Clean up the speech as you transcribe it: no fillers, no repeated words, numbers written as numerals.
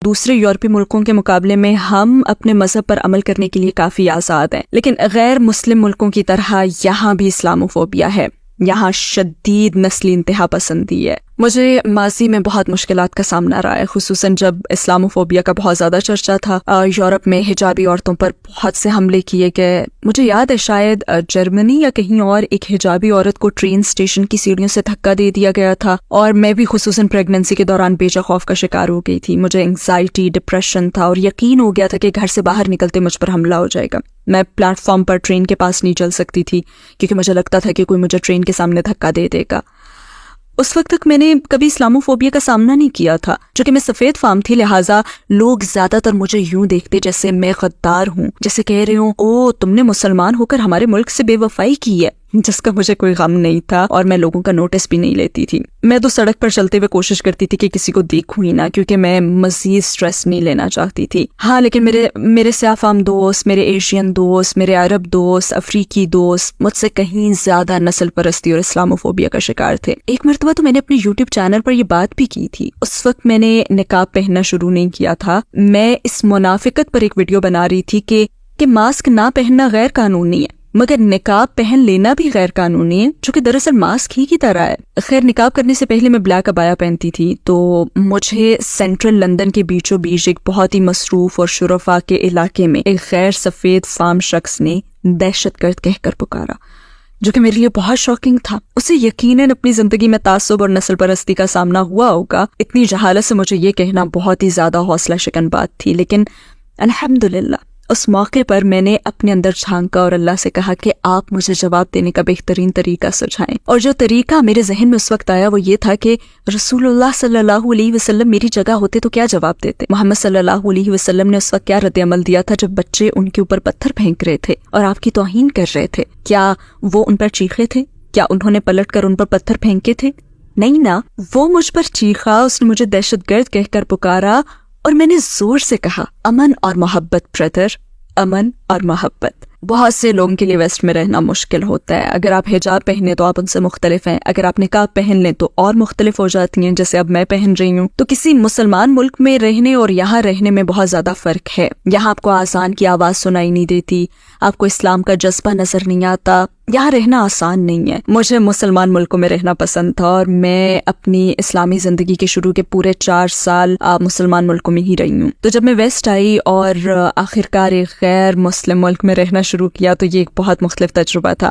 دوسرے یورپی ملکوں کے مقابلے میں ہم اپنے مذہب پر عمل کرنے کے لیے کافی آزاد ہیں، لیکن غیر مسلم ملکوں کی طرح یہاں بھی اسلاموفوبیا ہے، یہاں شدید نسلی انتہا پسندی ہے۔ مجھے ماضی میں بہت مشکلات کا سامنا رہا ہے، خصوصاً جب اسلاموفوبیا کا بہت زیادہ چرچا تھا۔ یورپ میں حجابی عورتوں پر بہت سے حملے کیے گئے۔ مجھے یاد ہے شاید جرمنی یا کہیں اور ایک حجابی عورت کو ٹرین اسٹیشن کی سیڑھیوں سے دھکا دے دیا گیا تھا، اور میں بھی خصوصاً پریگننسی کے دوران بے جا خوف کا شکار ہو گئی تھی۔ مجھے انگزائٹی، ڈپریشن تھا، اور یقین ہو گیا تھا کہ گھر سے باہر نکلتے مجھ پر حملہ ہو جائے گا۔ میں پلیٹ فارم پر ٹرین کے پاس نہیں چل سکتی تھی کیونکہ مجھے لگتا تھا کہ کوئی مجھے ٹرین کے سامنے دھکا دے دے گا۔ اس وقت تک میں نے کبھی اسلاموفوبیا کا سامنا نہیں کیا تھا، چونکہ میں سفید فام تھی، لہٰذا لوگ زیادہ تر مجھے یوں دیکھتے جیسے میں غدار ہوں، جیسے کہہ رہے ہوں او تم نے مسلمان ہو کر ہمارے ملک سے بے وفائی کی ہے، جس کا مجھے کوئی غم نہیں تھا اور میں لوگوں کا نوٹس بھی نہیں لیتی تھی۔ میں تو سڑک پر چلتے ہوئے کوشش کرتی تھی کہ کسی کو دیکھوں ہی نہ، کیونکہ میں مزید سٹریس نہیں لینا چاہتی تھی۔ ہاں لیکن میرے سیاہ فام دوست، میرے ایشین دوست، میرے عرب دوست، افریقی دوست مجھ سے کہیں زیادہ نسل پرستی اور اسلاموفوبیا کا شکار تھے۔ ایک مرتبہ تو میں نے اپنے یوٹیوب چینل پر یہ بات بھی کی تھی۔ اس وقت میں نے نقاب پہننا شروع نہیں کیا تھا، میں اس منافقت پر ایک ویڈیو بنا رہی تھی کہ ماسک نہ پہننا غیر قانونی ہے، مگر نقاب پہن لینا بھی غیر قانونی ہے، جو کہ دراصل ماسک ہی کی طرح ہے۔ خیر، نقاب کرنے سے پہلے میں بلیک ابایا پہنتی تھی، تو مجھے سینٹرل لندن کے بیچوں بیچ ایک بہت ہی مصروف اور شرفا کے علاقے میں ایک غیر سفید فام شخص نے دہشت گرد کہہ کر پکارا، جو کہ میرے لیے بہت شاکنگ تھا۔ اسے یقیناً اپنی زندگی میں تعصب اور نسل پرستی کا سامنا ہوا ہوگا۔ اتنی جہالت سے مجھے یہ کہنا بہت ہی زیادہ حوصلہ شکن بات تھی، لیکن الحمدللہ اس موقع پر میں نے اپنے اندر جھانکا اور اللہ سے کہا کہ آپ مجھے جواب دینے کا بہترین طریقہ سجھائیں۔ اور جو طریقہ میرے ذہن میں اس وقت آیا وہ یہ تھا کہ رسول اللہ صلی اللہ علیہ وسلم میری جگہ ہوتے تو کیا جواب دیتے؟ محمد صلی اللہ علیہ وسلم نے اس وقت کیا رد عمل دیا تھا جب بچے ان کے اوپر پتھر پھینک رہے تھے اور آپ کی توہین کر رہے تھے؟ کیا وہ ان پر چیخے تھے؟ کیا انہوں نے پلٹ کر ان پر پتھر پھینکے تھے؟ نہیں نا، وہ مجھ پر چیخا، اس نے مجھے دہشت گرد کہہ کر پکارا، اور میں نے زور سے کہا امن اور محبت برادر، امن اور محبت۔ بہت سے لوگوں کے لیے ویسٹ میں رہنا مشکل ہوتا ہے۔ اگر آپ حجاب پہنے تو آپ ان سے مختلف ہیں، اگر آپ نقاب پہن لیں تو اور مختلف ہو جاتی ہیں، جیسے اب میں پہن رہی ہوں۔ تو کسی مسلمان ملک میں رہنے اور یہاں رہنے میں بہت زیادہ فرق ہے۔ یہاں آپ کو آزان کی آواز سنائی نہیں دیتی، آپ کو اسلام کا جذبہ نظر نہیں آتا، یہاں رہنا آسان نہیں ہے۔ مجھے مسلمان ملکوں میں رہنا پسند تھا، اور میں اپنی اسلامی زندگی کے شروع کے پورے 4 سال مسلمان ملکوں میں ہی رہی ہوں۔ تو جب میں ویسٹ آئی اور آخرکار ایک غیر مسلم ملک میں رہنا شروع کیا تو یہ ایک بہت مختلف تجربہ تھا۔